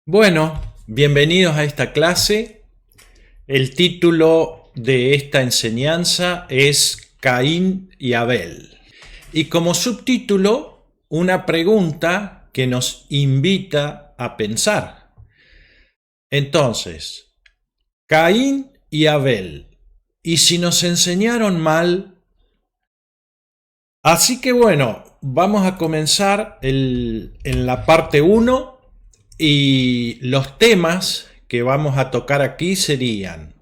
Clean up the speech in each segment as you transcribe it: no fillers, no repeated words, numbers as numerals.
Bueno, bienvenidos a esta clase. El título de esta enseñanza es Caín y Abel. Y como subtítulo, una pregunta que nos invita a pensar. Entonces, Caín y Abel. ¿Y si nos enseñaron mal? Así que bueno, vamos a comenzar en la parte 1. Y los temas que vamos a tocar aquí serían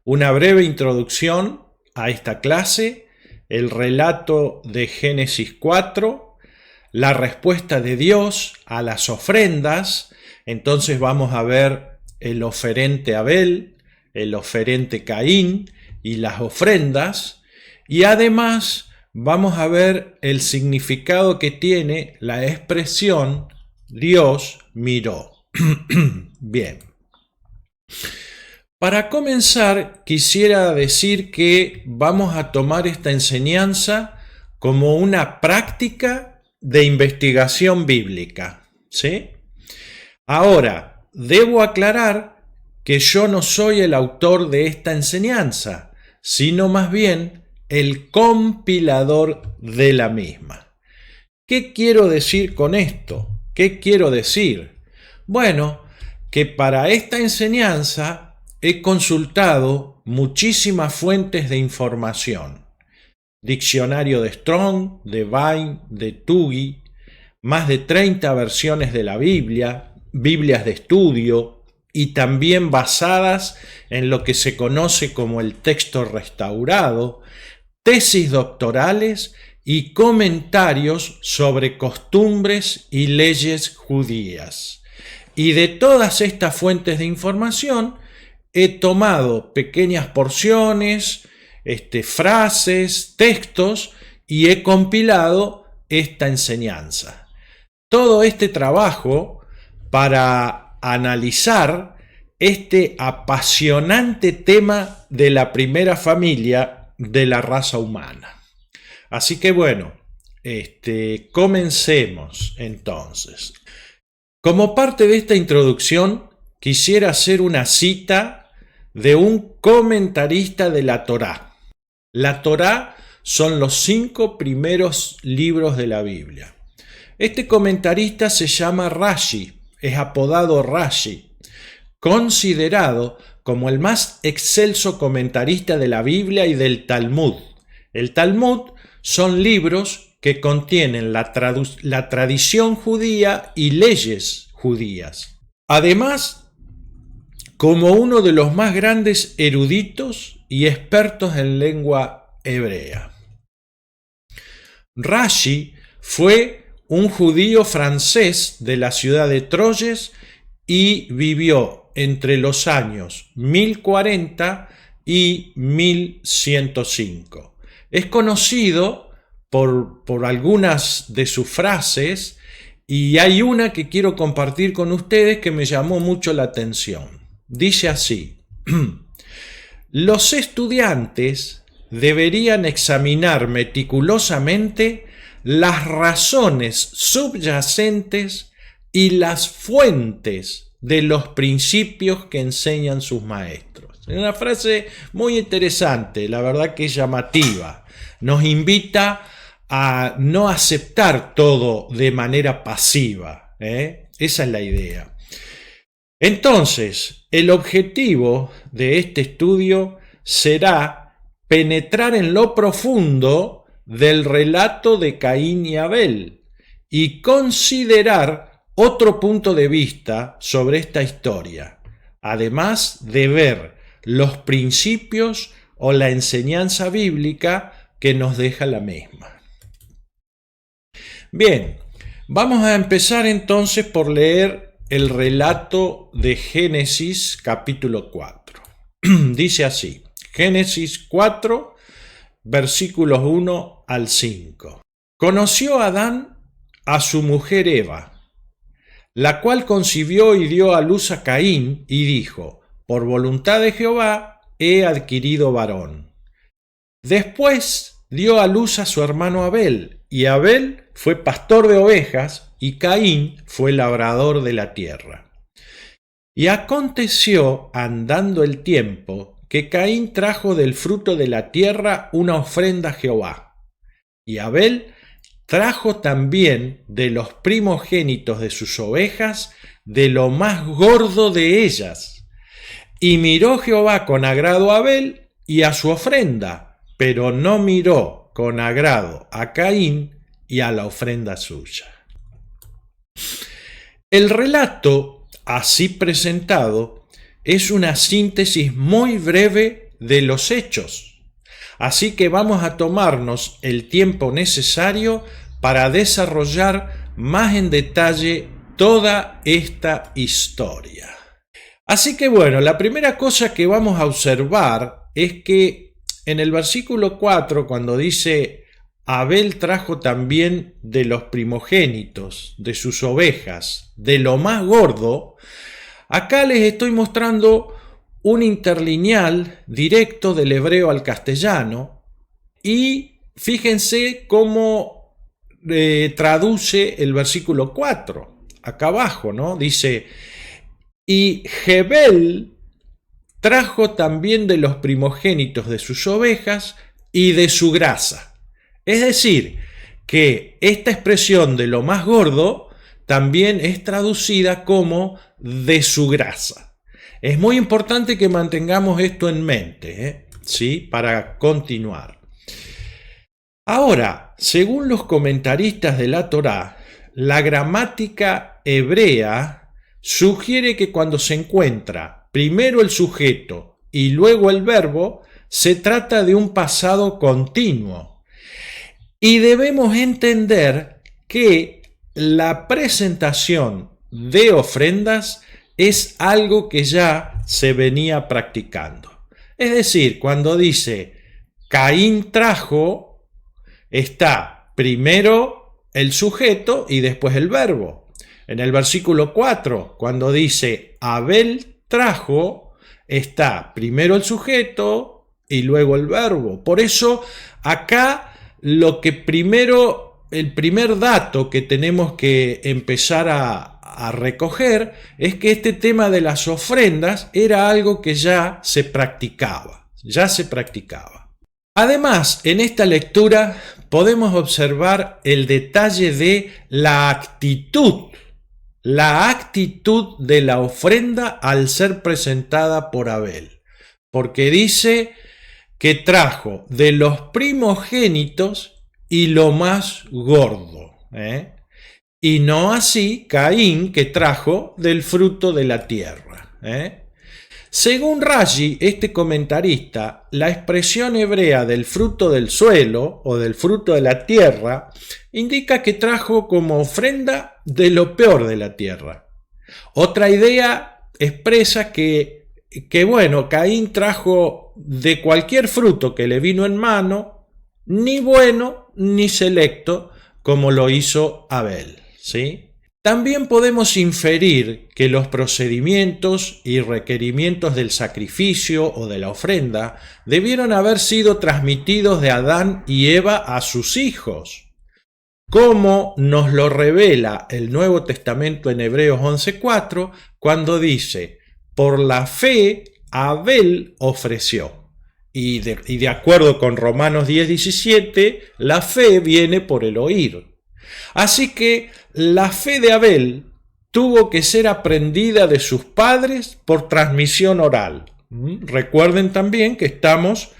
una breve introducción a esta clase, el relato de Génesis 4, la respuesta de Dios a las ofrendas. Entonces vamos a ver el oferente Abel, el oferente Caín y las ofrendas. Y además vamos a ver el significado que tiene la expresión Dios miró. Bien. Para comenzar, quisiera decir que vamos a tomar esta enseñanza como una práctica de investigación bíblica, ¿sí? Ahora, debo aclarar que yo no soy el autor de esta enseñanza, sino más bien el compilador de la misma. ¿Qué quiero decir con esto? ¿Qué quiero decir? Bueno, que para esta enseñanza he consultado muchísimas fuentes de información. Diccionario de Strong, de Vine, de Tuggy, más de 30 versiones de la Biblia, Biblias de estudio y también basadas en lo que se conoce como el texto restaurado, tesis doctorales y comentarios sobre costumbres y leyes judías. Y de todas estas fuentes de información he tomado pequeñas porciones, frases, textos y he compilado esta enseñanza. Todo este trabajo para analizar este apasionante tema de la primera familia de la raza humana. Así que bueno, comencemos entonces. Como parte de esta introducción, quisiera hacer una cita de un comentarista de la Torá. La Torá son los 5 primeros libros de la Biblia. Este comentarista se llama Rashi, es apodado Rashi, considerado como el más excelso comentarista de la Biblia y del Talmud. El Talmud son libros que contienen la tradición judía y leyes judías. Además, como uno de los más grandes eruditos y expertos en lengua hebrea. Rashi fue un judío francés de la ciudad de Troyes y vivió entre los años 1040 y 1105. Es conocido por algunas de sus frases y hay una que quiero compartir con ustedes que me llamó mucho la atención. Dice así: los estudiantes deberían examinar meticulosamente las razones subyacentes y las fuentes de los principios que enseñan sus maestros. Es una frase muy interesante, la verdad que es llamativa. Nos invita a no aceptar todo de manera pasiva. Esa es la idea. Entonces, el objetivo de este estudio será penetrar en lo profundo del relato de Caín y Abel y considerar otro punto de vista sobre esta historia, además de ver los principios o la enseñanza bíblica que nos deja la misma. Bien, vamos a empezar entonces por leer el relato de Génesis capítulo 4. Dice así, Génesis 4, versículos 1 al 5. Conoció Adán a su mujer Eva, la cual concibió y dio a luz a Caín y dijo: por voluntad de Jehová he adquirido varón. Después dio a luz a su hermano Abel, y Abel fue pastor de ovejas y Caín fue labrador de la tierra. Y aconteció, andando el tiempo, que Caín trajo del fruto de la tierra una ofrenda a Jehová. Y Abel trajo también de los primogénitos de sus ovejas, de lo más gordo de ellas. Y miró Jehová con agrado a Abel y a su ofrenda, pero no miró con agrado a Caín y a la ofrenda suya. El relato así presentado es una síntesis muy breve de los hechos, así que vamos a tomarnos el tiempo necesario para desarrollar más en detalle toda esta historia. Así que bueno, la primera cosa que vamos a observar es que en el versículo 4, cuando dice Abel trajo también de los primogénitos, de sus ovejas, de lo más gordo, acá les estoy mostrando un interlineal directo del hebreo al castellano y fíjense cómo traduce el versículo 4, acá abajo, ¿no? Dice, y Jebel trajo también de los primogénitos de sus ovejas y de su grasa. Es decir, que esta expresión de lo más gordo también es traducida como de su grasa. Es muy importante que mantengamos esto en mente, ¿sí? Para continuar. Ahora, según los comentaristas de la Torá, la gramática hebrea sugiere que cuando se encuentra primero el sujeto y luego el verbo, se trata de un pasado continuo. Y debemos entender que la presentación de ofrendas es algo que ya se venía practicando. Es decir, cuando dice Caín trajo, está primero el sujeto y después el verbo. En el versículo 4, cuando dice Abel trajo, está primero el sujeto y luego el verbo. Por eso acá el primer dato que tenemos que empezar a recoger es que este tema de las ofrendas era algo que ya se practicaba. Además, en esta lectura podemos observar el detalle de la actitud de la ofrenda al ser presentada por Abel. Porque dice que trajo de los primogénitos y lo más gordo, y no así Caín, que trajo del fruto de la tierra. Según Rashi, este comentarista, la expresión hebrea del fruto del suelo o del fruto de la tierra indica que trajo como ofrenda de lo peor de la tierra. Otra idea expresa que bueno, Caín trajo de cualquier fruto que le vino en mano, ni bueno ni selecto, como lo hizo Abel, ¿sí? También podemos inferir que los procedimientos y requerimientos del sacrificio o de la ofrenda debieron haber sido transmitidos de Adán y Eva a sus hijos, como nos lo revela el Nuevo Testamento en Hebreos 11:4, cuando dice, por la fe Abel ofreció. Y de acuerdo con Romanos 10:17, la fe viene por el oír. Así que la fe de Abel tuvo que ser aprendida de sus padres por transmisión oral. Recuerden también que estamos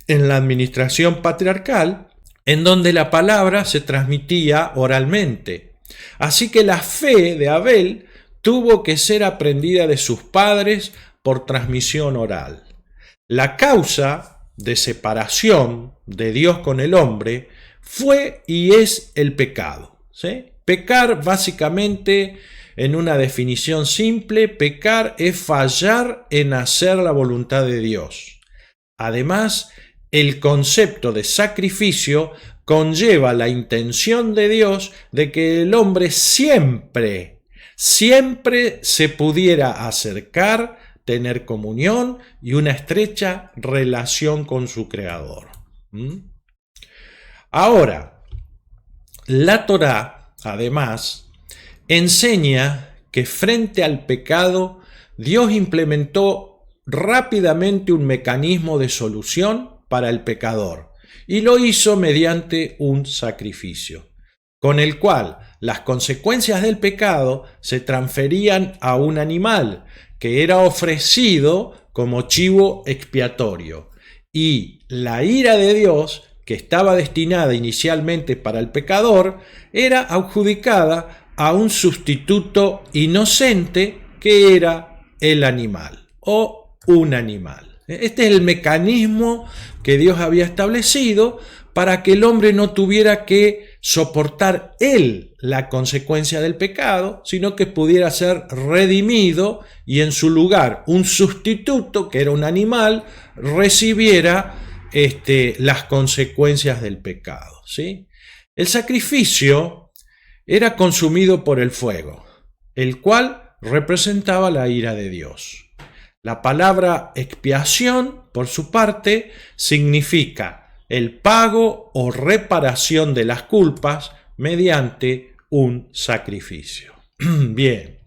en la administración patriarcal, en donde la palabra se transmitía oralmente. Así que la fe de Abel tuvo que ser aprendida de sus padres por transmisión oral. La causa de separación de Dios con el hombre fue y es el pecado, ¿sí? Pecar, básicamente, en una definición simple, pecar es fallar en hacer la voluntad de Dios. Además, el concepto de sacrificio conlleva la intención de Dios de que el hombre siempre se pudiera acercar, tener comunión y una estrecha relación con su Creador. Ahora, la Torá, además, enseña que frente al pecado Dios implementó rápidamente un mecanismo de solución para el pecador y lo hizo mediante un sacrificio, con el cual las consecuencias del pecado se transferían a un animal que era ofrecido como chivo expiatorio, y la ira de Dios, que estaba destinada inicialmente para el pecador, era adjudicada a un sustituto inocente que era el animal o un animal. Este es el mecanismo que Dios había establecido para que el hombre no tuviera que soportar él la consecuencia del pecado, sino que pudiera ser redimido y en su lugar un sustituto, que era un animal, recibiera las consecuencias del pecado, ¿sí? El sacrificio era consumido por el fuego, el cual representaba la ira de Dios. La palabra expiación, por su parte, significa el pago o reparación de las culpas mediante un sacrificio. Bien.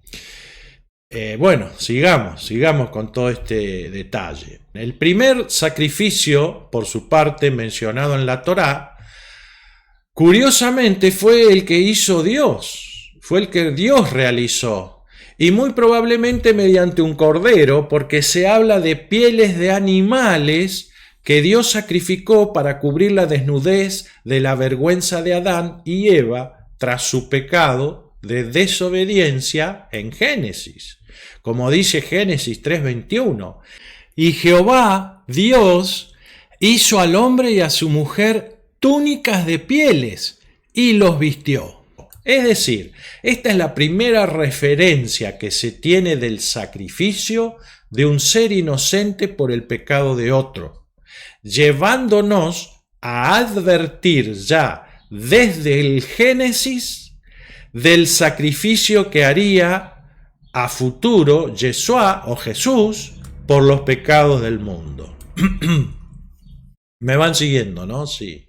Bueno, sigamos con todo este detalle. El primer sacrificio, por su parte, mencionado en la Torá, curiosamente fue el que hizo Dios, fue el que Dios realizó, y muy probablemente mediante un cordero, porque se habla de pieles de animales que Dios sacrificó para cubrir la desnudez de la vergüenza de Adán y Eva tras su pecado de desobediencia en Génesis. Como dice Génesis 3:21, y Jehová, Dios, hizo al hombre y a su mujer túnicas de pieles y los vistió. Es decir, esta es la primera referencia que se tiene del sacrificio de un ser inocente por el pecado de otro, llevándonos a advertir ya desde el Génesis del sacrificio que haría a futuro Yeshua o Jesús por los pecados del mundo. ¿Me van siguiendo, no? Sí.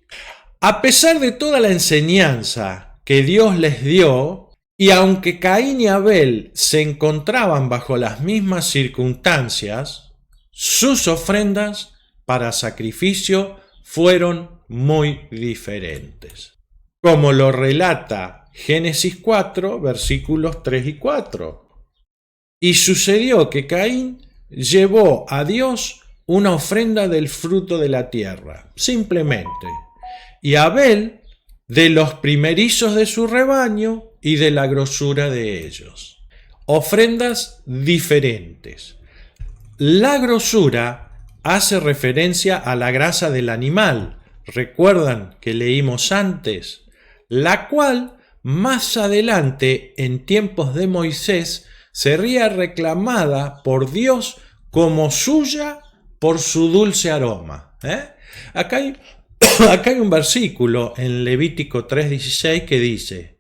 A pesar de toda la enseñanza que Dios les dio, y aunque Caín y Abel se encontraban bajo las mismas circunstancias, sus ofrendas para sacrificio fueron muy diferentes, como lo relata Génesis 4, versículos 3 y 4. Y sucedió que Caín llevó a Dios una ofrenda del fruto de la tierra, simplemente, y Abel de los primerizos de su rebaño y de la grosura de ellos. Ofrendas diferentes. La grosura hace referencia a la grasa del animal, recuerdan que leímos antes, la cual más adelante en tiempos de Moisés sería reclamada por Dios como suya por su dulce aroma. Acá hay un versículo en Levítico 3:16 que dice: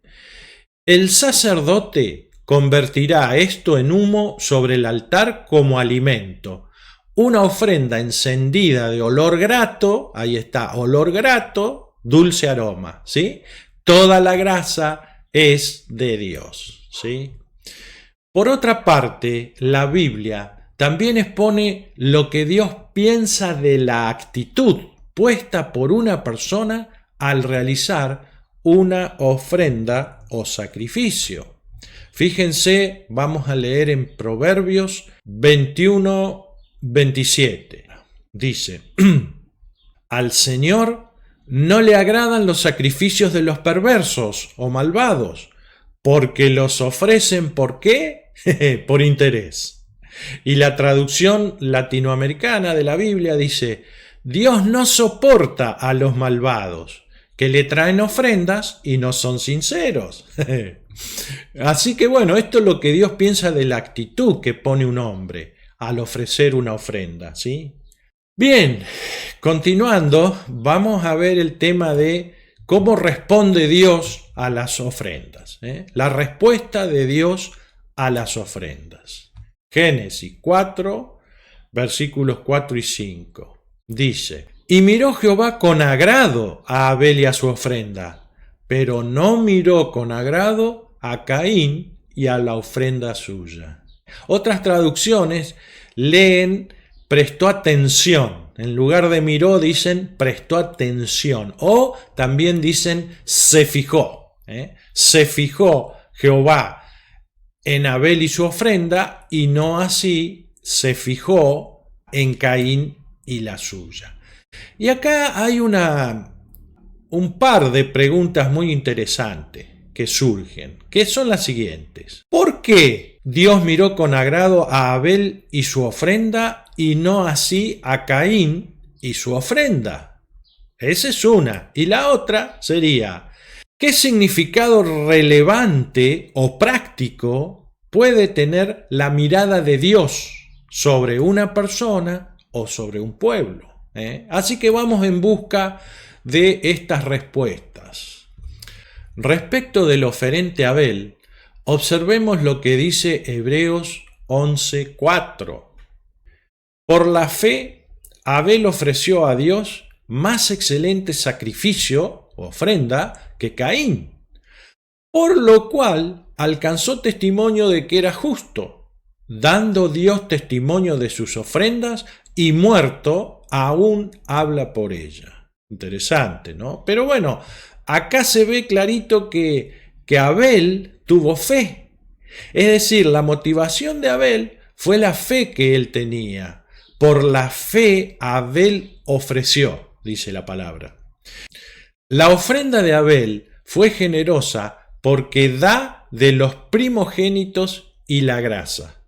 el sacerdote convertirá esto en humo sobre el altar como alimento, una ofrenda encendida de olor grato, ahí está, olor grato, dulce aroma, ¿sí? Toda la grasa es de Dios, ¿sí? Por otra parte, la Biblia también expone lo que Dios piensa de la actitud puesta por una persona al realizar una ofrenda o sacrificio. Fíjense, vamos a leer en Proverbios 21:27. Dice: al Señor no le agradan los sacrificios de los perversos o malvados, porque los ofrecen ¿por qué? Por interés. Y la traducción latinoamericana de la Biblia dice: Dios no soporta a los malvados, que le traen ofrendas y no son sinceros. Así que bueno, esto es lo que Dios piensa de la actitud que pone un hombre al ofrecer una ofrenda, ¿sí? Bien, continuando, vamos a ver el tema de cómo responde Dios a las ofrendas, La respuesta de Dios a las ofrendas. Génesis 4, versículos 4 y 5. Dice: y miró Jehová con agrado a Abel y a su ofrenda, pero no miró con agrado a Caín y a la ofrenda suya. Otras traducciones leen prestó atención. En lugar de miró dicen prestó atención. O también dicen se fijó. Se fijó Jehová en Abel y su ofrenda, y no así se fijó en Caín y la suya. Y acá hay un par de preguntas muy interesantes que surgen, que son las siguientes. ¿Por qué Dios miró con agrado a Abel y su ofrenda y no así a Caín y su ofrenda? Esa es una. Y la otra sería, ¿qué significado relevante o práctico puede tener la mirada de Dios sobre una persona o sobre un pueblo? Así que vamos en busca de estas respuestas. Respecto del oferente Abel, observemos lo que dice Hebreos 11:4. Por la fe, Abel ofreció a Dios más excelente sacrificio, ofrenda, que Caín, por lo cual alcanzó testimonio de que era justo, dando Dios testimonio de sus ofrendas, y muerto aún habla por ella. Interesante, ¿no? Pero bueno, acá se ve clarito que Abel tuvo fe. Es decir, la motivación de Abel fue la fe que él tenía. Por la fe Abel ofreció, dice la palabra. La ofrenda de Abel fue generosa porque da de los primogénitos y la grasa.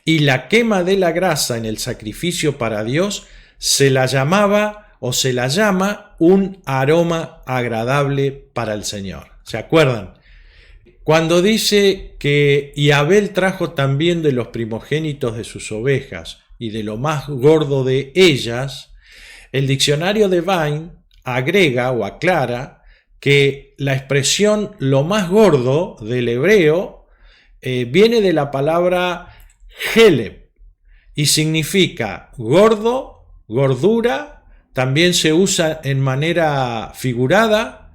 Y la quema de la grasa en el sacrificio para Dios se la llamaba o se la llama un aroma agradable para el Señor. ¿Se acuerdan? Cuando dice que y Abel trajo también de los primogénitos de sus ovejas y de lo más gordo de ellas, el diccionario de Vine agrega o aclara que la expresión lo más gordo del hebreo viene de la palabra heleb y significa gordo, gordura, también se usa en manera figurada,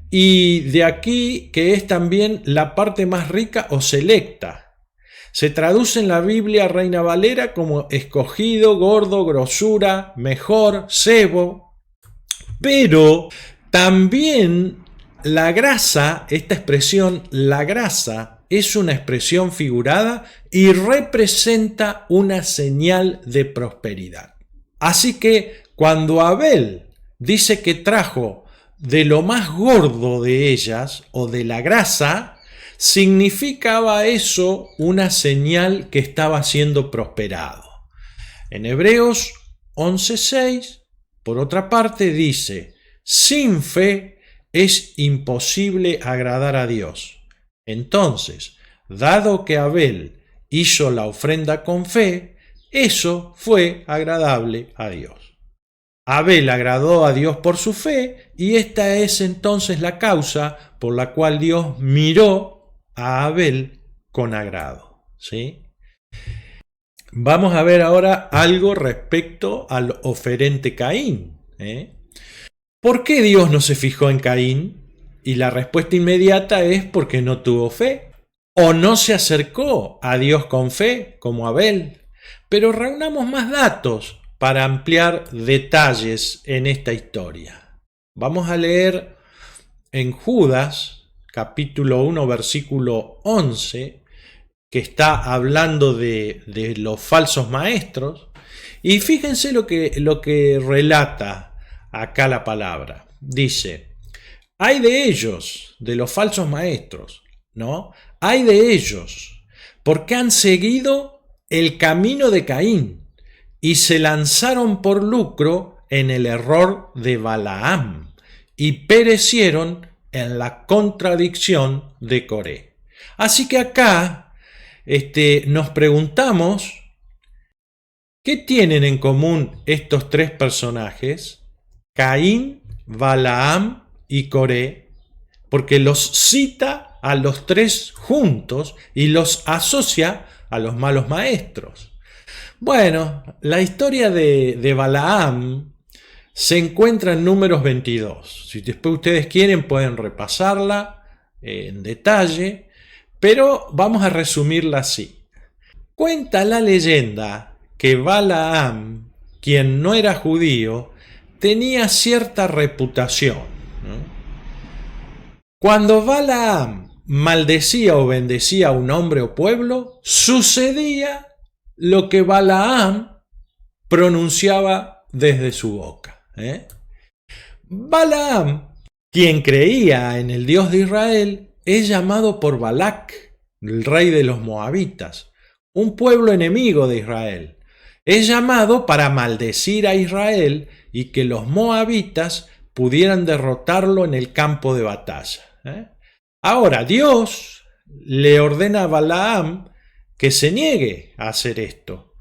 y de aquí que es también la parte más rica o selecta. Se traduce en la Biblia Reina Valera como escogido, gordo, grosura, mejor, cebo. Pero también la grasa, esta expresión, la grasa, es una expresión figurada y representa una señal de prosperidad. Así que cuando Abel dice que trajo de lo más gordo de ellas o de la grasa, significaba eso una señal que estaba siendo prosperado. En Hebreos 11:6, por otra parte, dice: sin fe es imposible agradar a Dios. Entonces, dado que Abel hizo la ofrenda con fe, eso fue agradable a Dios. Abel agradó a Dios por su fe, y esta es entonces la causa por la cual Dios miró a Abel con agrado. ¿Sí? Vamos a ver ahora algo respecto al oferente Caín. ¿Por qué Dios no se fijó en Caín? Y la respuesta inmediata es porque no tuvo fe, o no se acercó a Dios con fe, como Abel. Pero reunamos más datos para ampliar detalles en esta historia. Vamos a leer en Judas, capítulo 1, versículo 11, que está hablando de los falsos maestros. Y fíjense lo que relata acá la palabra. Dice: hay de ellos, de los falsos maestros, ¿no? Hay de ellos, porque han seguido el camino de Caín y se lanzaron por lucro en el error de Balaam y perecieron en la contradicción de Coré. Así que acá nos preguntamos, ¿qué tienen en común estos tres personajes? Caín, Balaam y Coré, porque los cita a los tres juntos y los asocia a los malos maestros. Bueno, la historia de Balaam se encuentra en Números 22. Si después ustedes quieren pueden repasarla en detalle, pero vamos a resumirla así. Cuenta la leyenda que Balaam, quien no era judío, tenía cierta reputación, ¿no? Cuando Balaam maldecía o bendecía a un hombre o pueblo, sucedía lo que Balaam pronunciaba desde su boca. Balaam, quien creía en el Dios de Israel, es llamado por Balac, el rey de los moabitas, un pueblo enemigo de Israel. Es llamado para maldecir a Israel y que los moabitas pudieran derrotarlo en el campo de batalla. Ahora, Dios le ordena a Balaam que se niegue a hacer esto.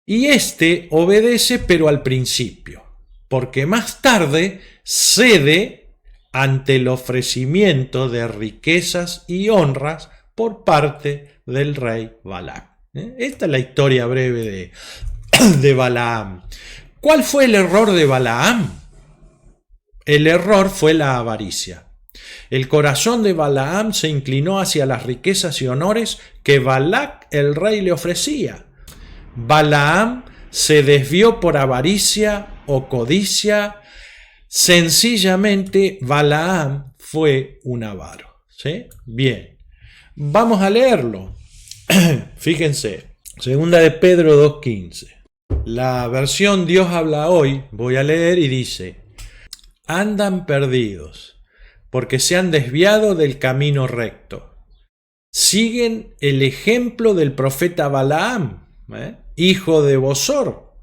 Y éste obedece, pero al principio, porque más tarde cede ante el ofrecimiento de riquezas y honras por parte del rey Balac. Esta es la historia breve de Balaam. ¿Cuál fue el error de Balaam? El error fue la avaricia. El corazón de Balaam se inclinó hacia las riquezas y honores que Balac, el rey, le ofrecía. Balaam se desvió por avaricia o codicia. Sencillamente, Balaam fue un avaro. ¿Sí? Bien, vamos a leerlo. Fíjense, segunda de Pedro 2:15. La versión Dios habla hoy, voy a leer y dice: andan perdidos, porque se han desviado del camino recto. Siguen el ejemplo del profeta Balaam, hijo de Bosor,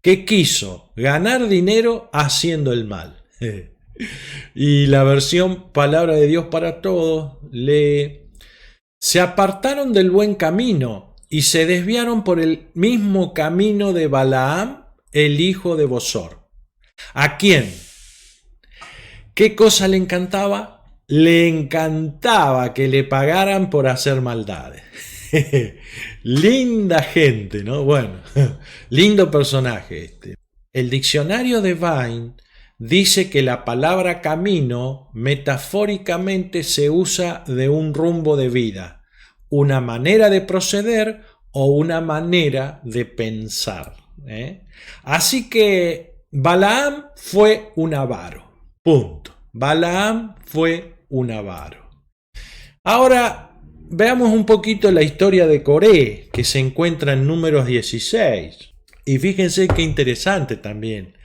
que quiso ganar dinero haciendo el mal. Y la versión Palabra de Dios para Todos lee: se apartaron del buen camino y se desviaron por el mismo camino de Balaam, el hijo de Bosor. ¿A quién? ¿Qué cosa le encantaba? Le encantaba que le pagaran por hacer maldades. Linda gente, ¿no? Bueno, lindo personaje este. El diccionario de Vine dice que la palabra camino metafóricamente se usa de un rumbo de vida, una manera de proceder o una manera de pensar. Así que Balaam fue un avaro. Punto. Balaam fue un avaro. Ahora veamos un poquito la historia de Coré, que se encuentra en Números 16. Y fíjense qué interesante también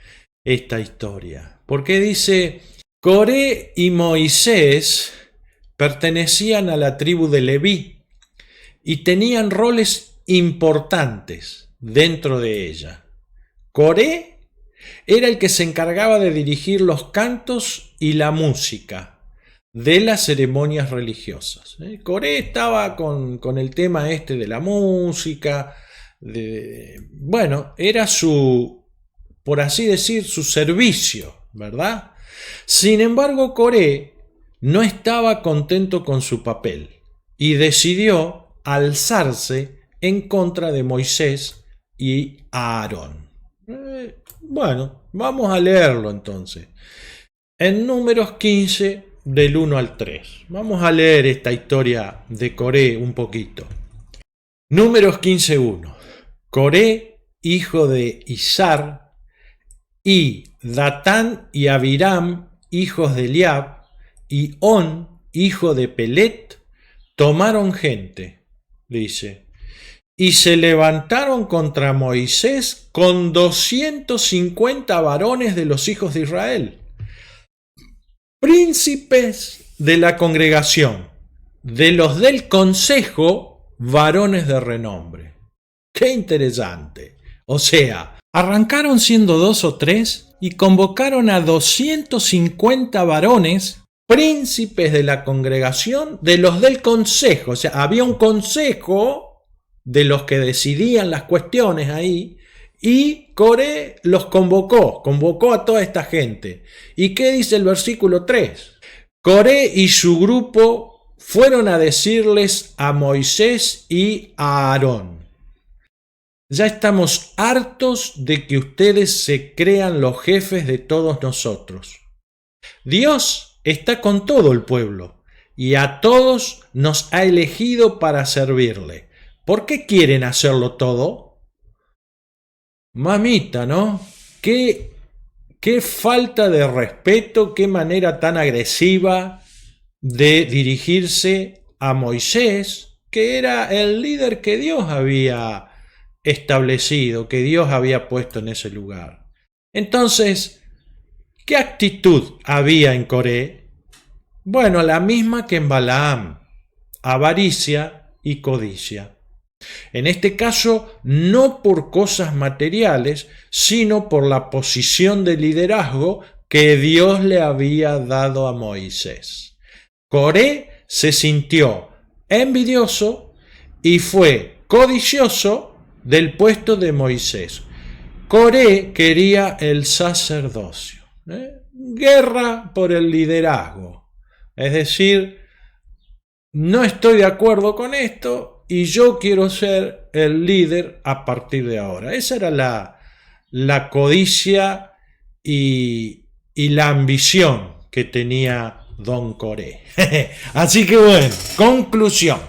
esta historia, porque dice: Coré y Moisés pertenecían a la tribu de Leví y tenían roles importantes dentro de ella. Coré era el que se encargaba de dirigir los cantos y la música de las ceremonias religiosas. Coré estaba con el tema este de la música, bueno, era su, por así decir, su servicio, ¿verdad? Sin embargo, Coré no estaba contento con su papel y decidió alzarse en contra de Moisés y Aarón. Bueno, vamos a leerlo entonces. En Números 15, del 1 al 3. Vamos a leer esta historia de Coré un poquito. Números 15:1. Coré, hijo de Izar, y Datán y Abiram, hijos de Eliab, y On, hijo de Pelet, tomaron gente, dice, y se levantaron contra Moisés con 250 varones de los hijos de Israel, príncipes de la congregación, de los del consejo, varones de renombre. ¡Qué interesante! O sea, arrancaron siendo 2 o 3 y convocaron a 250 varones, príncipes de la congregación, de los del consejo. O sea, había un consejo de los que decidían las cuestiones ahí, y Coré los convocó a toda esta gente. ¿Y qué dice el versículo 3? Coré y su grupo fueron a decirles a Moisés y a Aarón: ya estamos hartos de que ustedes se crean los jefes de todos nosotros. Dios está con todo el pueblo y a todos nos ha elegido para servirle. ¿Por qué quieren hacerlo todo? Mamita, ¿no? Qué falta de respeto, qué manera tan agresiva de dirigirse a Moisés, que era el líder que Dios había establecido, que Dios había puesto en ese lugar. Entonces, ¿qué actitud había en Coré? Bueno, la misma que en Balaam, avaricia y codicia. En este caso, no por cosas materiales, sino por la posición de liderazgo que Dios le había dado a Moisés. Coré se sintió envidioso y fue codicioso del puesto de Moisés. Coré quería el sacerdocio, guerra por el liderazgo, es decir, no estoy de acuerdo con esto y yo quiero ser el líder a partir de ahora. Esa era la codicia y la ambición que tenía Don Coré. Así que bueno, conclusión.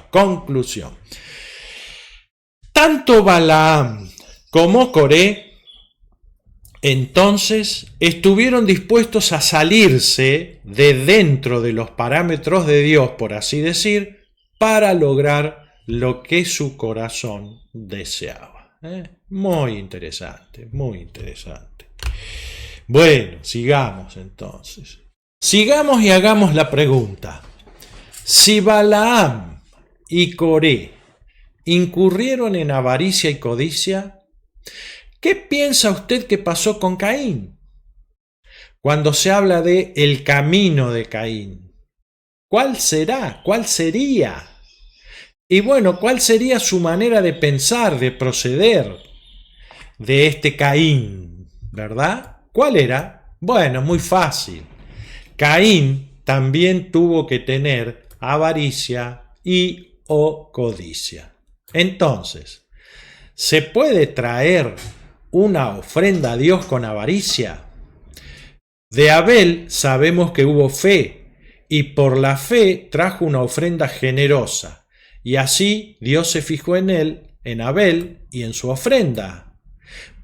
Tanto Balaam como Coré entonces estuvieron dispuestos a salirse de dentro de los parámetros de Dios, por así decir, para lograr lo que su corazón deseaba. Muy interesante, muy interesante. Bueno, sigamos entonces. Sigamos y hagamos la pregunta. Si Balaam y Coré incurrieron en avaricia y codicia, ¿qué piensa usted que pasó con Caín? Cuando se habla de el camino de Caín, ¿cuál será? ¿Cuál sería? Y bueno, ¿cuál sería su manera de pensar, de proceder de este Caín? ¿Verdad? ¿Cuál era? Bueno, muy fácil. Caín también tuvo que tener avaricia y o codicia. Entonces, ¿se puede traer una ofrenda a Dios con avaricia? De Abel sabemos que hubo fe y por la fe trajo una ofrenda generosa y así Dios se fijó en él, en Abel y en su ofrenda.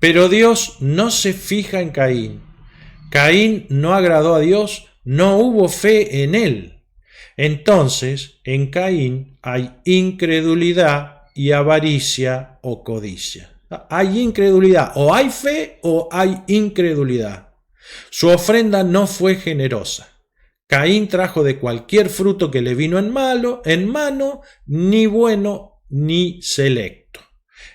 Pero Dios no se fija en Caín. Caín no agradó a Dios, no hubo fe en él. Entonces, en Caín hay incredulidad y avaricia o codicia. Hay incredulidad, o hay fe o hay incredulidad. Su ofrenda no fue generosa. Caín trajo de cualquier fruto que le vino en mano, ni bueno ni selecto.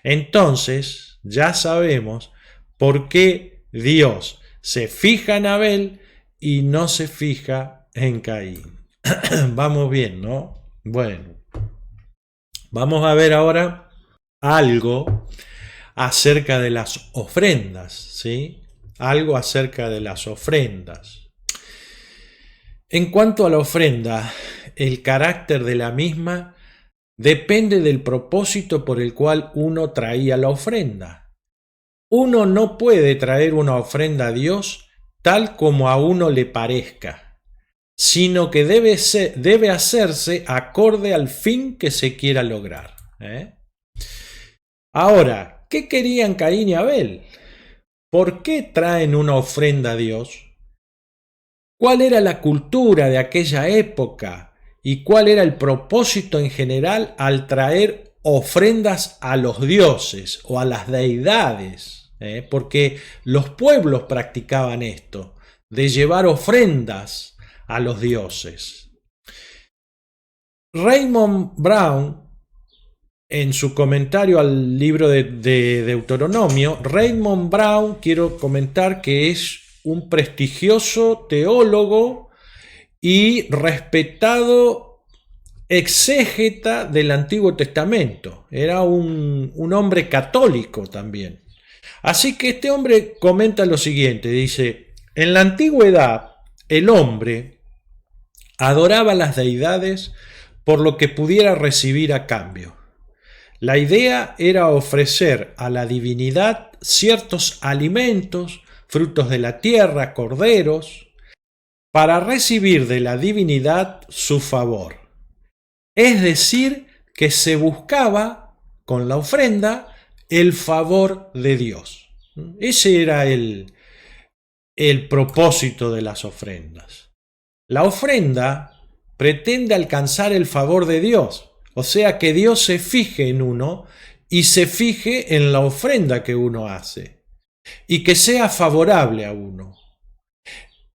Entonces, ya sabemos por qué Dios se fija en Abel y no se fija en Caín. Vamos bien, ¿no? Bueno, vamos a ver ahora algo acerca de las ofrendas, ¿sí? Algo acerca de las ofrendas. En cuanto a la ofrenda, el carácter de la misma depende del propósito por el cual uno traía la ofrenda. Uno no puede traer una ofrenda a Dios tal como a uno le parezca, sino que debe hacerse acorde al fin que se quiera lograr. Ahora, ¿qué querían Caín y Abel? ¿Por qué traen una ofrenda a Dios? ¿Cuál era la cultura de aquella época? ¿Y cuál era el propósito en general al traer ofrendas a los dioses o a las deidades? Porque los pueblos practicaban esto, de llevar ofrendas a los dioses. Raymond Brown, en su comentario al libro de Deuteronomio, Raymond Brown, quiero comentar que es un prestigioso teólogo y respetado exégeta del Antiguo Testamento. Era un hombre católico también. Así que este hombre comenta lo siguiente, dice: en la antigüedad el hombre adoraba a las deidades por lo que pudiera recibir a cambio. La idea era ofrecer a la divinidad ciertos alimentos, frutos de la tierra, corderos, para recibir de la divinidad su favor. Es decir, que se buscaba con la ofrenda el favor de Dios. Ese era el propósito de las ofrendas. La ofrenda pretende alcanzar el favor de Dios, o sea que Dios se fije en uno y se fije en la ofrenda que uno hace y que sea favorable a uno.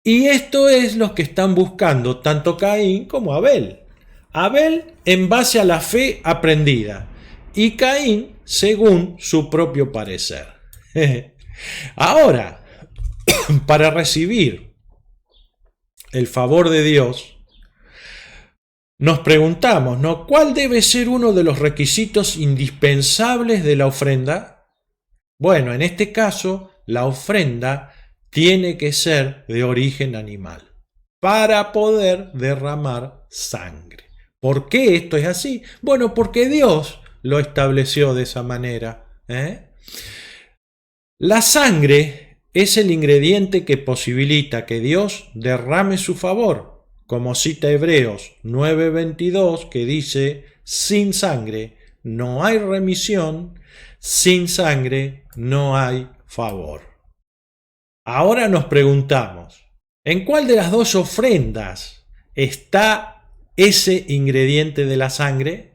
Y esto es lo que están buscando tanto Caín como Abel. Abel en base a la fe aprendida y Caín según su propio parecer. Ahora, para recibir el favor de Dios, nos preguntamos, ¿no? ¿Cuál debe ser uno de los requisitos indispensables de la ofrenda? Bueno, en este caso, la ofrenda tiene que ser de origen animal para poder derramar sangre. ¿Por qué esto es así? Bueno, porque Dios lo estableció de esa manera. La sangre es el ingrediente que posibilita que Dios derrame su favor, como cita Hebreos 9:22, que dice: sin sangre no hay remisión, sin sangre no hay favor. Ahora nos preguntamos, ¿en cuál de las dos ofrendas está ese ingrediente de la sangre?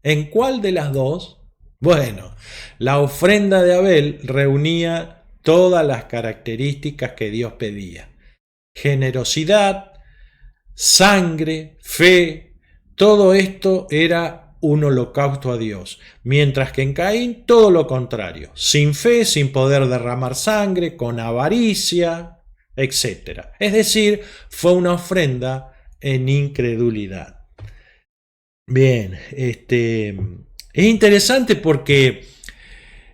¿En cuál de las dos? Bueno, la ofrenda de Abel reunía todas las características que Dios pedía: generosidad, sangre, fe. Todo esto era un holocausto a Dios, mientras que en Caín todo lo contrario: sin fe, sin poder derramar sangre, con avaricia, etc. Es decir, fue una ofrenda en incredulidad. Bien, es interesante porque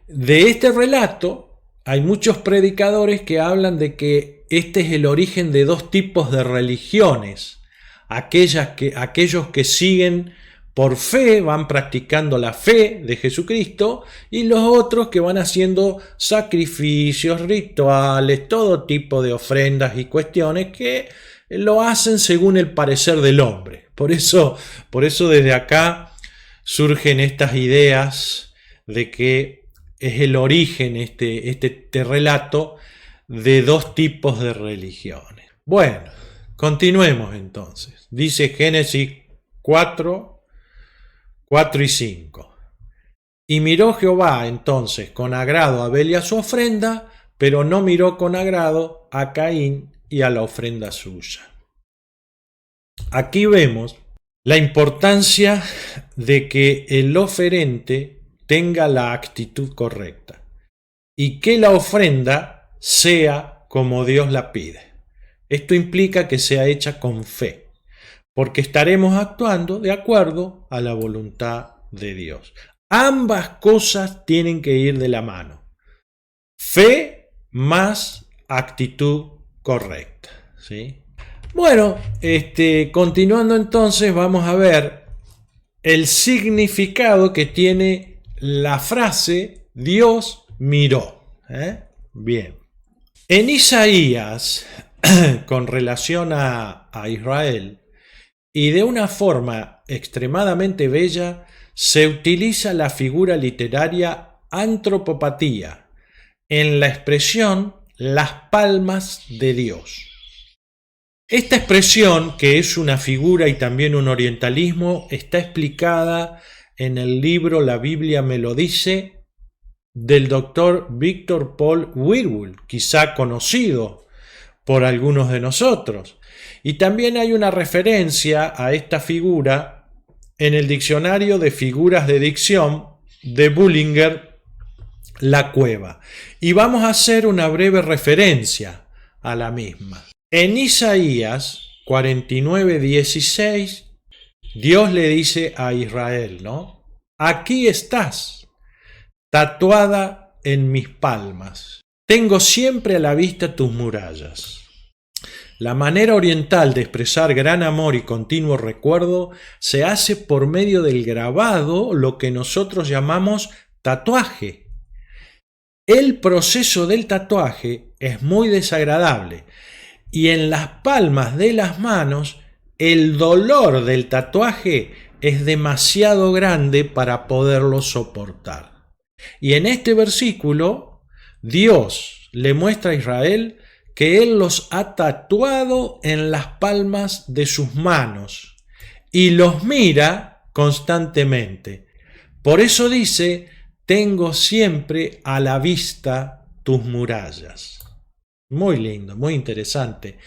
de este relato hay muchos predicadores que hablan de que este es el origen de dos tipos de religiones: aquellos que siguen por fe, van practicando la fe de Jesucristo, y los otros que van haciendo sacrificios, rituales, todo tipo de ofrendas y cuestiones que lo hacen según el parecer del hombre. Por eso desde acá surgen estas ideas de que es el origen, este relato, de dos tipos de religiones. Bueno, continuemos entonces. Dice Génesis 4 y 5. Y miró Jehová entonces con agrado a Abel y a su ofrenda, pero no miró con agrado a Caín y a la ofrenda suya. Aquí vemos la importancia de que el oferente tenga la actitud correcta y que la ofrenda sea como Dios la pide. Esto implica que sea hecha con fe, porque estaremos actuando de acuerdo a la voluntad de Dios. Ambas cosas tienen que ir de la mano: fe más actitud correcta, ¿sí? Bueno, continuando entonces, vamos a ver el significado que tiene la frase Dios miró. Bien. En Isaías, con relación a Israel, y de una forma extremadamente bella, se utiliza la figura literaria antropopatía en la expresión las palmas de Dios. Esta expresión, que es una figura y también un orientalismo, está explicada en el libro La Biblia me lo dice, del doctor Victor Paul Wierwille, quizá conocido por algunos de nosotros. Y también hay una referencia a esta figura en el diccionario de figuras de dicción de Bullinger, La Cueva. Y vamos a hacer una breve referencia a la misma. En Isaías 49:16, Dios le dice a Israel, ¿no? Aquí estás, tatuada en mis palmas. Tengo siempre a la vista tus murallas. La manera oriental de expresar gran amor y continuo recuerdo se hace por medio del grabado, lo que nosotros llamamos tatuaje. El proceso del tatuaje es muy desagradable y en las palmas de las manos el dolor del tatuaje es demasiado grande para poderlo soportar. Y en este versículo, Dios le muestra a Israel que Él los ha tatuado en las palmas de sus manos y los mira constantemente. Por eso dice, tengo siempre a la vista tus murallas. Muy lindo, muy interesante.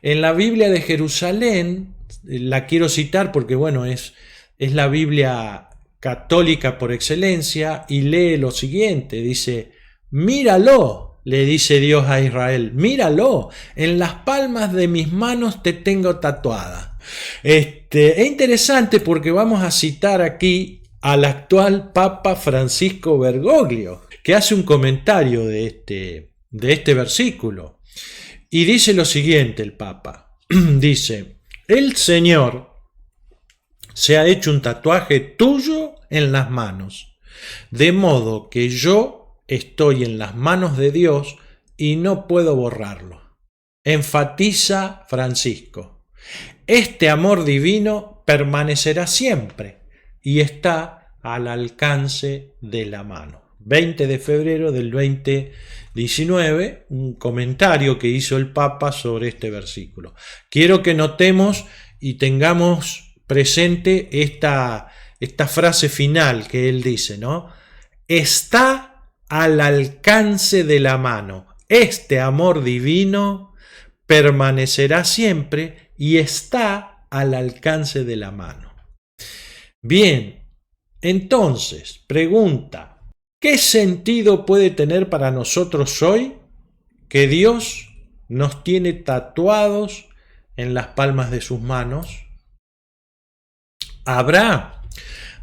En la Biblia de Jerusalén, la quiero citar porque, bueno, es la Biblia católica por excelencia, y lee lo siguiente, dice, míralo, le dice Dios a Israel, míralo, en las palmas de mis manos te tengo tatuada. Es interesante porque vamos a citar aquí al actual Papa Francisco Bergoglio, que hace un comentario de este versículo. Y dice lo siguiente el Papa, dice, el Señor se ha hecho un tatuaje tuyo en las manos, de modo que yo estoy en las manos de Dios y no puedo borrarlo. Enfatiza Francisco, este amor divino permanecerá siempre y está al alcance de la mano. 20 de febrero del 2019, un comentario que hizo el Papa sobre este versículo. Quiero que notemos y tengamos presente esta frase final que él dice, ¿no? Está al alcance de la mano. Este amor divino permanecerá siempre y está al alcance de la mano. Bien, entonces, pregunta, ¿qué sentido puede tener para nosotros hoy que Dios nos tiene tatuados en las palmas de sus manos? ¿Habrá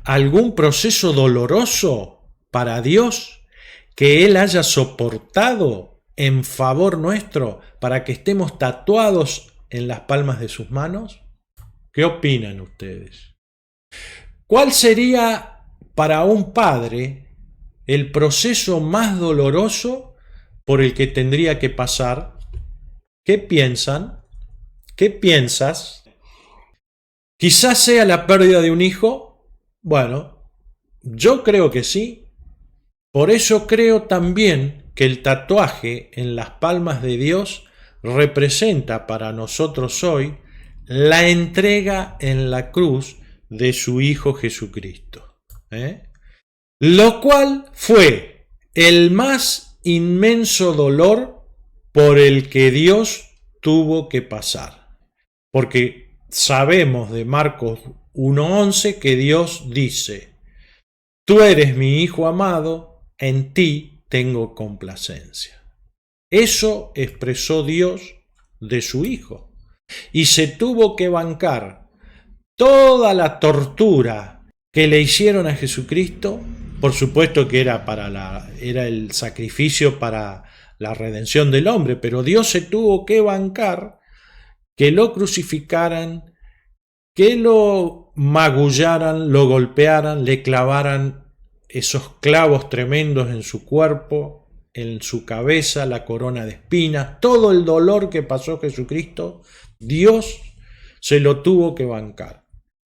algún proceso doloroso para Dios que Él haya soportado en favor nuestro para que estemos tatuados en las palmas de sus manos? ¿Qué opinan ustedes? ¿Cuál sería para un padre el proceso más doloroso por el que tendría que pasar? ¿Qué piensan? ¿Qué piensas? Quizás sea la pérdida de un hijo. Bueno, yo creo que sí. Por eso creo también que el tatuaje en las palmas de Dios representa para nosotros hoy la entrega en la cruz de su Hijo Jesucristo. Lo cual fue el más inmenso dolor por el que Dios tuvo que pasar. Porque sabemos de Marcos 1:11 que Dios dice, tú eres mi Hijo amado, en ti tengo complacencia. Eso expresó Dios de su Hijo y se tuvo que bancar toda la tortura que le hicieron a Jesucristo. Por supuesto que era el sacrificio para la redención del hombre, pero Dios se tuvo que bancar que lo crucificaran, que lo magullaran, lo golpearan, le clavaran esos clavos tremendos en su cuerpo, en su cabeza, la corona de espinas, todo el dolor que pasó Jesucristo, Dios se lo tuvo que bancar.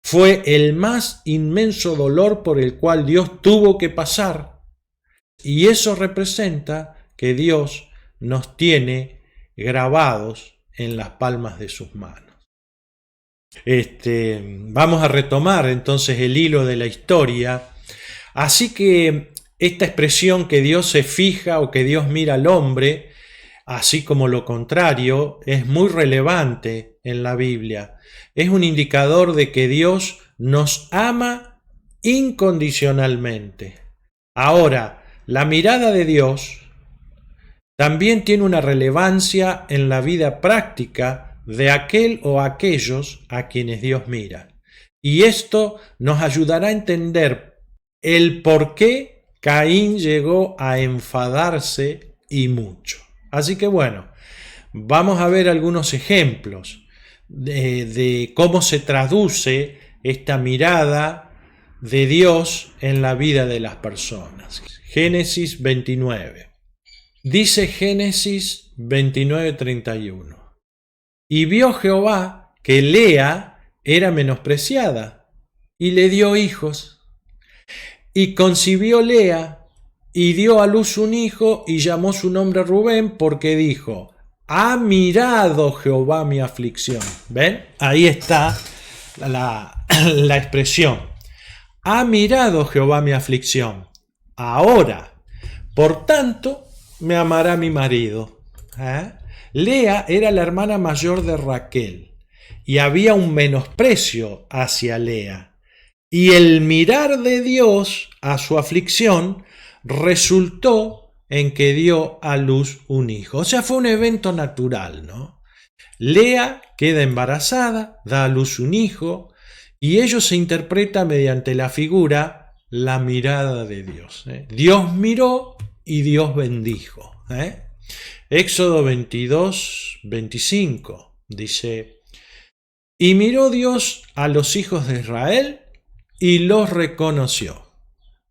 Fue el más inmenso dolor por el cual Dios tuvo que pasar. Y eso representa que Dios nos tiene grabados en las palmas de sus manos. Vamos a retomar entonces el hilo de la historia. Así que esta expresión que Dios se fija o que Dios mira al hombre, así como lo contrario, es muy relevante en la Biblia. Es un indicador de que Dios nos ama incondicionalmente. Ahora, la mirada de Dios también tiene una relevancia en la vida práctica de aquel o aquellos a quienes Dios mira. Y esto nos ayudará a entender el por qué Caín llegó a enfadarse y mucho. Así que bueno, vamos a ver algunos ejemplos de cómo se traduce esta mirada de Dios en la vida de las personas. Génesis 29. Dice Génesis 29:31. Y vio Jehová que Lea era menospreciada y le dio hijos. Y concibió Lea y dio a luz un hijo y llamó su nombre Rubén porque dijo: ha mirado Jehová mi aflicción. ¿Ven? Ahí está la expresión. Ha mirado Jehová mi aflicción. Ahora, por tanto, me amará mi marido. Lea era la hermana mayor de Raquel y había un menosprecio hacia Lea. Y el mirar de Dios a su aflicción resultó en que dio a luz un hijo. O sea, fue un evento natural, ¿no? Lea queda embarazada, da a luz un hijo, y ello se interpreta mediante la figura la mirada de Dios. Dios miró y Dios bendijo. Éxodo 22, 25 dice: y miró Dios a los hijos de Israel y los reconoció.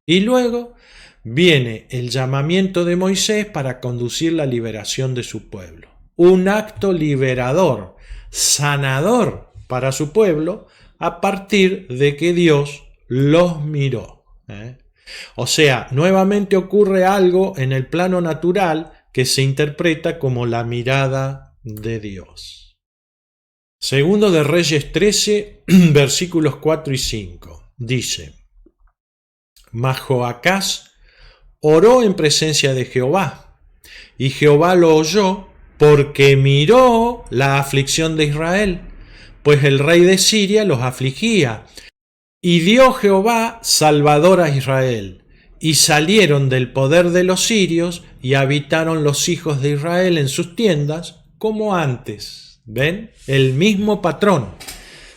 Y luego viene el llamamiento de Moisés para conducir la liberación de su pueblo. Un acto liberador, sanador para su pueblo a partir de que Dios los miró. O sea, nuevamente ocurre algo en el plano natural que se interpreta como la mirada de Dios. Segundo de Reyes 13, versículos 4 y 5. Dice: mas Joacás oró en presencia de Jehová, y Jehová lo oyó porque miró la aflicción de Israel, pues el rey de Siria los afligía. Y dio Jehová salvador a Israel, y salieron del poder de los sirios, y habitaron los hijos de Israel en sus tiendas, como antes. ¿Ven? El mismo patrón.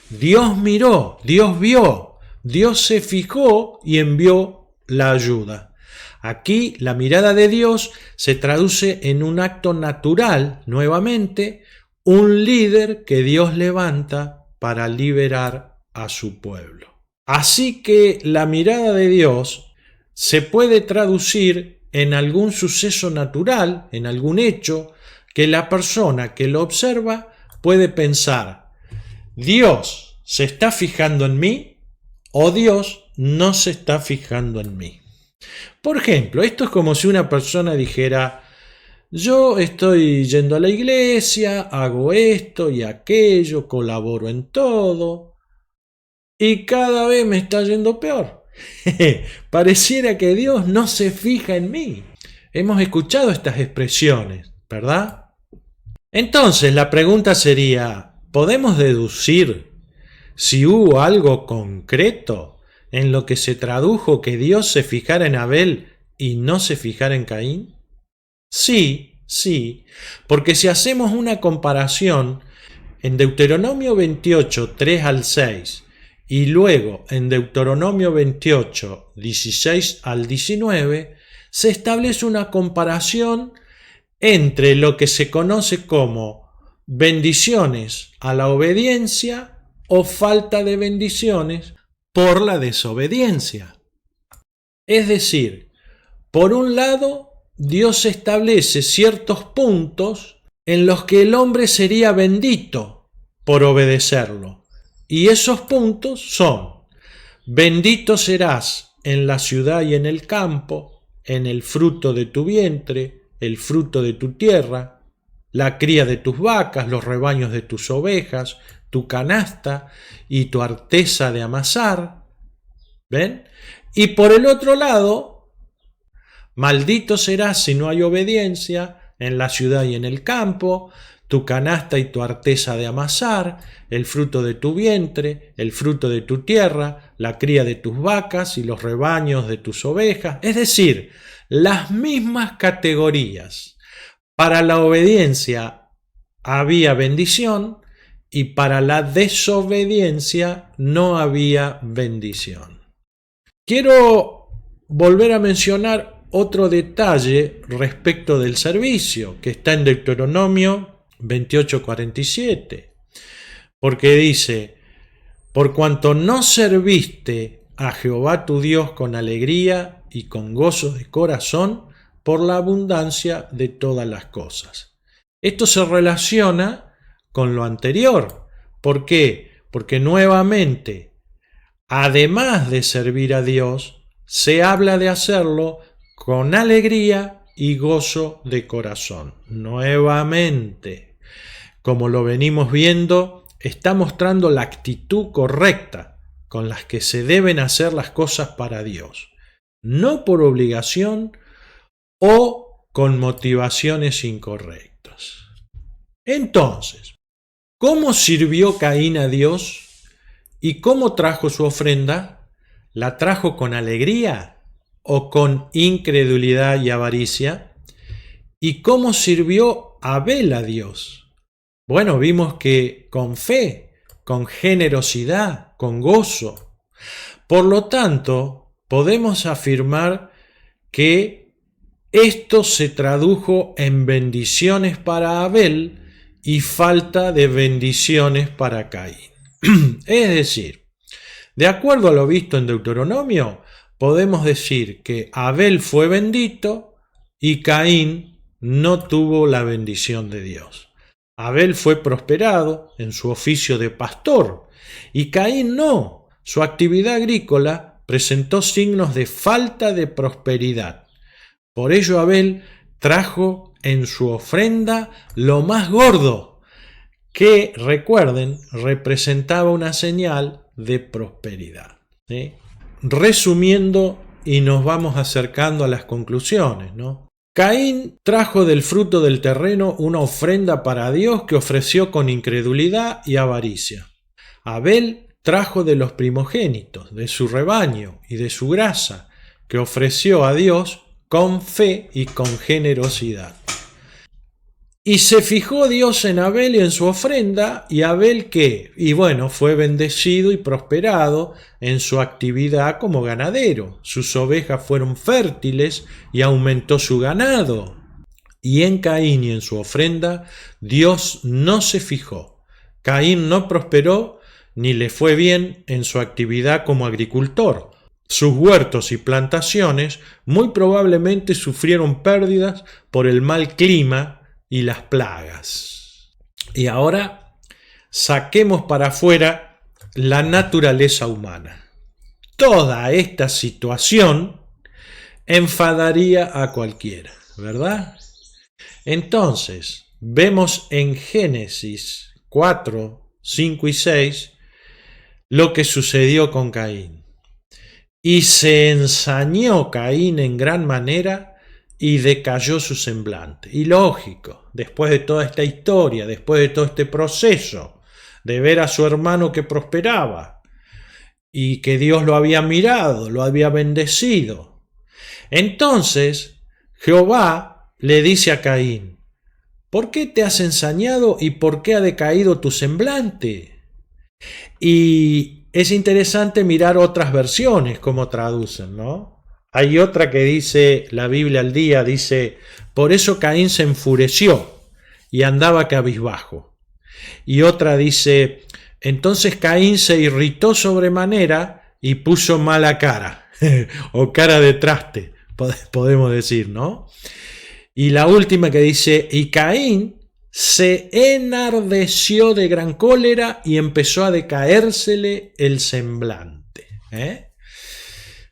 Dios miró, Dios vio, Dios se fijó y envió la ayuda. Aquí la mirada de Dios se traduce en un acto natural, nuevamente, un líder que Dios levanta para liberar a su pueblo. Así que la mirada de Dios se puede traducir en algún suceso natural, en algún hecho, que la persona que lo observa puede pensar: ¿Dios se está fijando en mí o Dios no se está fijando en mí? Por ejemplo, esto es como si una persona dijera: yo estoy yendo a la iglesia, hago esto y aquello, colaboro en todo, y cada vez me está yendo peor. Pareciera que Dios no se fija en mí. Hemos escuchado estas expresiones, ¿verdad? Entonces la pregunta sería: ¿podemos deducir si hubo algo concreto en lo que se tradujo que Dios se fijara en Abel y no se fijara en Caín? Sí, porque si hacemos una comparación en Deuteronomio 28, 3 al 6, y luego en Deuteronomio 28, 16 al 19, se establece una comparación entre lo que se conoce como bendiciones a la obediencia o falta de bendiciones por la desobediencia. Es decir, por un lado, Dios establece ciertos puntos en los que el hombre sería bendito por obedecerlo. Y esos puntos son: bendito serás en la ciudad y en el campo, en el fruto de tu vientre, el fruto de tu tierra, la cría de tus vacas, los rebaños de tus ovejas, tu canasta y tu arteza de amasar. ¿Ven? Y por el otro lado, maldito serás si no hay obediencia en la ciudad y en el campo, tu canasta y tu arteza de amasar, el fruto de tu vientre, el fruto de tu tierra, la cría de tus vacas y los rebaños de tus ovejas. Es decir, las mismas categorías. Para la obediencia había bendición y para la desobediencia no había bendición. Quiero volver a mencionar otro detalle respecto del servicio que está en Deuteronomio 28:47, porque dice: por cuanto no serviste a Jehová tu Dios con alegría y con gozo de corazón por la abundancia de todas las cosas. Esto se relaciona con lo anterior. ¿Por qué? Porque nuevamente además de servir a Dios, se habla de hacerlo con alegría y gozo de corazón. Nuevamente, como lo venimos viendo, está mostrando la actitud correcta con la que se deben hacer las cosas para Dios, no por obligación o con motivaciones incorrectas. Entonces, ¿cómo sirvió Caín a Dios y cómo trajo su ofrenda? ¿La trajo con alegría o con incredulidad y avaricia? ¿Y cómo sirvió Abel a Dios? Bueno, vimos que con fe, con generosidad, con gozo. Por lo tanto, podemos afirmar que esto se tradujo en bendiciones para Abel y falta de bendiciones para Caín. Es decir, de acuerdo a lo visto en Deuteronomio, podemos decir que Abel fue bendito y Caín no tuvo la bendición de Dios. Abel fue prosperado en su oficio de pastor y Caín no. Su actividad agrícola presentó signos de falta de prosperidad. Por ello Abel trajo en su ofrenda lo más gordo, que, recuerden, representaba una señal de prosperidad. ¿Sí? Resumiendo, y nos vamos acercando a las conclusiones, ¿no? Caín trajo del fruto del terreno una ofrenda para Dios que ofreció con incredulidad y avaricia. Abel trajo de los primogénitos, de su rebaño y de su grasa, que ofreció a Dios con fe y con generosidad. Y se fijó Dios en Abel y en su ofrenda, y Abel ¿qué? Y bueno, fue bendecido y prosperado en su actividad como ganadero. Sus ovejas fueron fértiles y aumentó su ganado. Y en Caín y en su ofrenda, Dios no se fijó. Caín no prosperó ni le fue bien en su actividad como agricultor. Sus huertos y plantaciones muy probablemente sufrieron pérdidas por el mal clima y las plagas. Y ahora saquemos para afuera la naturaleza humana. Toda esta situación enfadaría a cualquiera, ¿verdad? Entonces, vemos en Génesis 4, 5 y 6 lo que sucedió con Caín. Y se ensañó Caín en gran manera y decayó su semblante. Y lógico, después de toda esta historia, después de todo este proceso, de ver a su hermano que prosperaba y que Dios lo había mirado, lo había bendecido. Entonces Jehová le dice a Caín: ¿por qué te has ensañado y por qué ha decaído tu semblante? Y es interesante mirar otras versiones, cómo traducen, ¿no? Hay otra que dice, la Biblia al día, dice: por eso Caín se enfureció y andaba cabizbajo. Y otra dice: entonces Caín se irritó sobremanera y puso mala cara, o cara de traste, podemos decir, ¿no? Y la última que dice: y Caín se enardeció de gran cólera y empezó a decaérsele el semblante.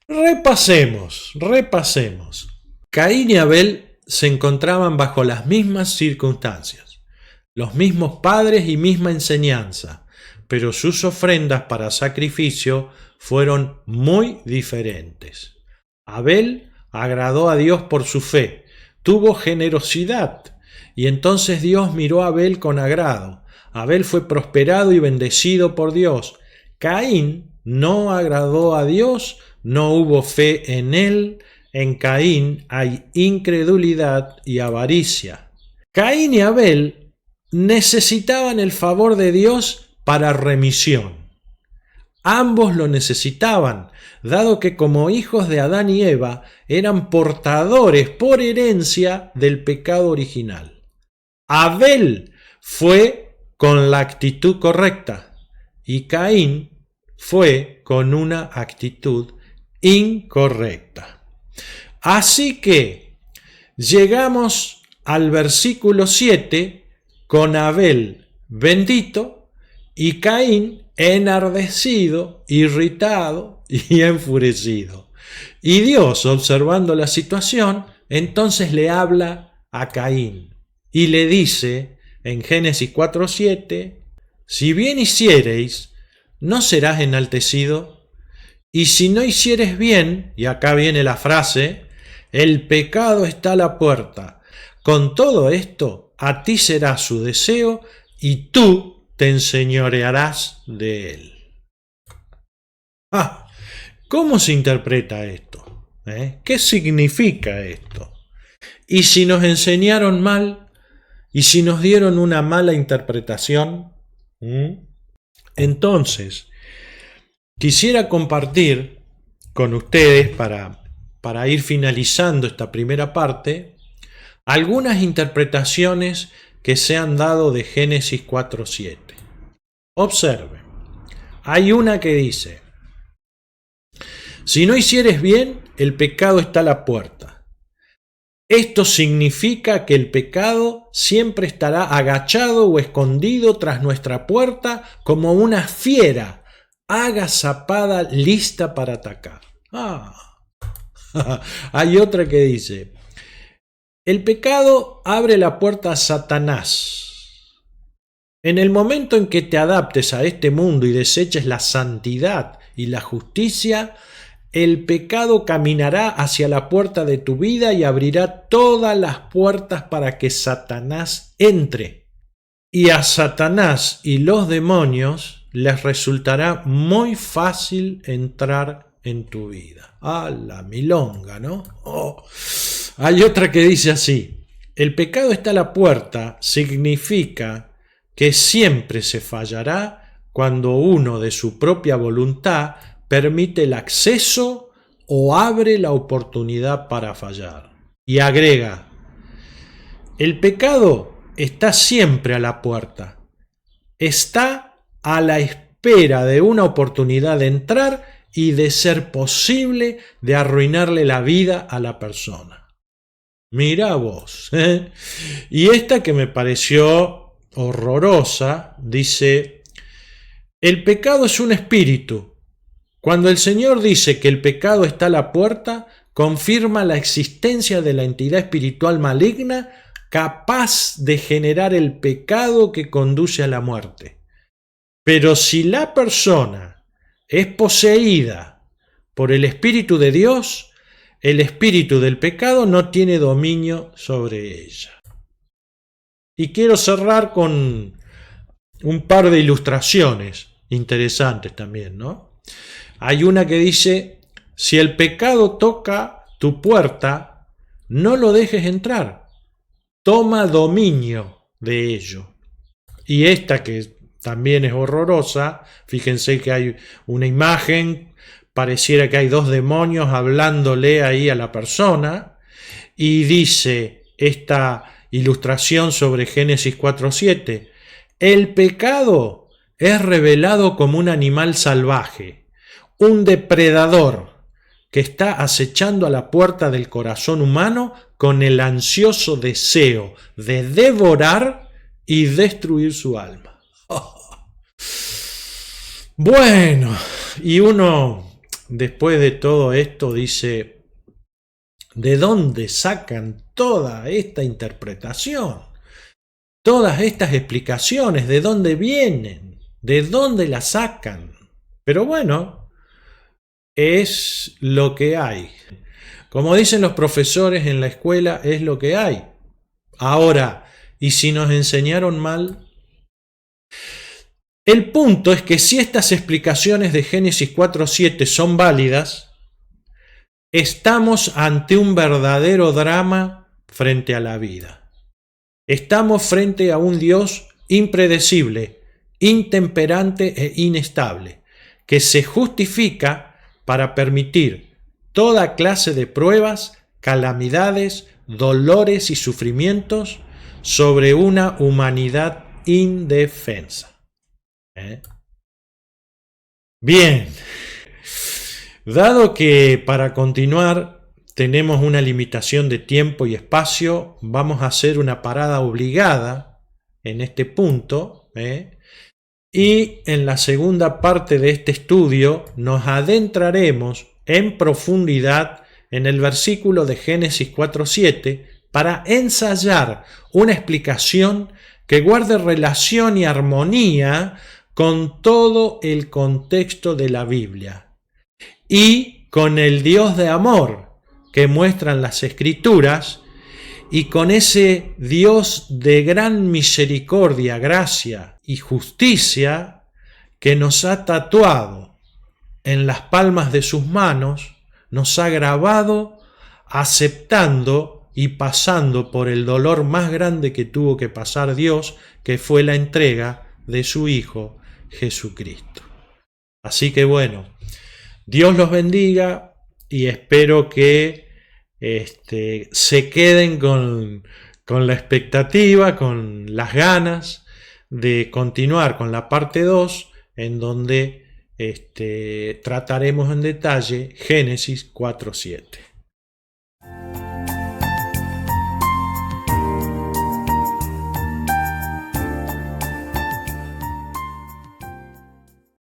Repasemos. Caín y Abel se encontraban bajo las mismas circunstancias, los mismos padres y misma enseñanza, pero sus ofrendas para sacrificio fueron muy diferentes. Abel agradó a Dios por su fe, tuvo generosidad, y entonces Dios miró a Abel con agrado. Abel fue prosperado y bendecido por Dios. Caín no agradó a Dios, no hubo fe en él. En Caín hay incredulidad y avaricia. Caín y Abel necesitaban el favor de Dios para remisión. Ambos lo necesitaban, dado que como hijos de Adán y Eva eran portadores por herencia del pecado original. Abel fue con la actitud correcta y Caín fue con una actitud incorrecta. Así que llegamos al versículo 7 con Abel bendito y Caín enardecido, irritado y enfurecido. Y Dios, observando la situación, entonces le habla a Caín y le dice en Génesis 4:7, si bien hiciereis, no serás enaltecido, y si no hicieres bien, y acá viene la frase, el pecado está a la puerta. Con todo esto, a ti será su deseo y tú te enseñorearás de él. ¿Cómo se interpreta esto? ¿Qué significa esto? ¿Y si nos enseñaron mal? ¿Y si nos dieron una mala interpretación? Entonces, quisiera compartir con ustedes, para ir finalizando esta primera parte, algunas interpretaciones que se han dado de Génesis 4:7. Observen, hay una que dice, si no hicieres bien, el pecado está a la puerta. Esto significa que el pecado siempre estará agachado o escondido tras nuestra puerta como una fiera agazapada lista para atacar. Hay otra que dice, el pecado abre la puerta a Satanás. En el momento en que te adaptes a este mundo y deseches la santidad y la justicia, el pecado caminará hacia la puerta de tu vida y abrirá todas las puertas para que Satanás entre. Y a Satanás y los demonios les resultará muy fácil entrar en tu vida. La milonga, ¿no? Hay otra que dice así, el pecado está a la puerta significa que siempre se fallará cuando uno de su propia voluntad permite el acceso o abre la oportunidad para fallar. Y agrega, el pecado está siempre a la puerta, está a la espera de una oportunidad de entrar y de ser posible de arruinarle la vida a la persona. Mira vos, ¿eh? Y esta que me pareció horrorosa, dice, el pecado es un espíritu. Cuando el Señor dice que el pecado está a la puerta, confirma la existencia de la entidad espiritual maligna capaz de generar el pecado que conduce a la muerte. Pero si la persona es poseída por el Espíritu de Dios, el espíritu del pecado no tiene dominio sobre ella. Y quiero cerrar con un par de ilustraciones interesantes también, ¿no? Hay una que dice, si el pecado toca tu puerta, no lo dejes entrar, toma dominio de ello. Y esta que también es horrorosa, fíjense que hay una imagen, pareciera que hay dos demonios hablándole ahí a la persona, y dice esta ilustración sobre Génesis 4:7, el pecado es revelado como un animal salvaje, un depredador que está acechando a la puerta del corazón humano con el ansioso deseo de devorar y destruir su alma. Bueno, y uno después de todo esto dice, ¿de dónde sacan toda esta interpretación? Todas estas explicaciones, ¿de dónde vienen? ¿De dónde las sacan? Pero bueno, es lo que hay. Como dicen los profesores en la escuela, es lo que hay. Ahora, ¿y si nos enseñaron mal? El punto es que si estas explicaciones de Génesis 4:7 son válidas, estamos ante un verdadero drama frente a la vida. Estamos frente a un Dios impredecible, intemperante e inestable, que se justifica para permitir toda clase de pruebas, calamidades, dolores y sufrimientos sobre una humanidad indefensa. Bien, dado que para continuar tenemos una limitación de tiempo y espacio, vamos a hacer una parada obligada en este punto, Y en la segunda parte de este estudio nos adentraremos en profundidad en el versículo de Génesis 4:7 para ensayar una explicación que guarde relación y armonía con todo el contexto de la Biblia y con el Dios de amor que muestran las Escrituras, y con ese Dios de gran misericordia, gracia y justicia que nos ha tatuado en las palmas de sus manos, nos ha grabado aceptando y pasando por el dolor más grande que tuvo que pasar Dios, que fue la entrega de su Hijo Jesucristo. Así que bueno, Dios los bendiga y espero que se queden con la expectativa, con las ganas de continuar con la parte 2, en donde trataremos en detalle Génesis 4:7.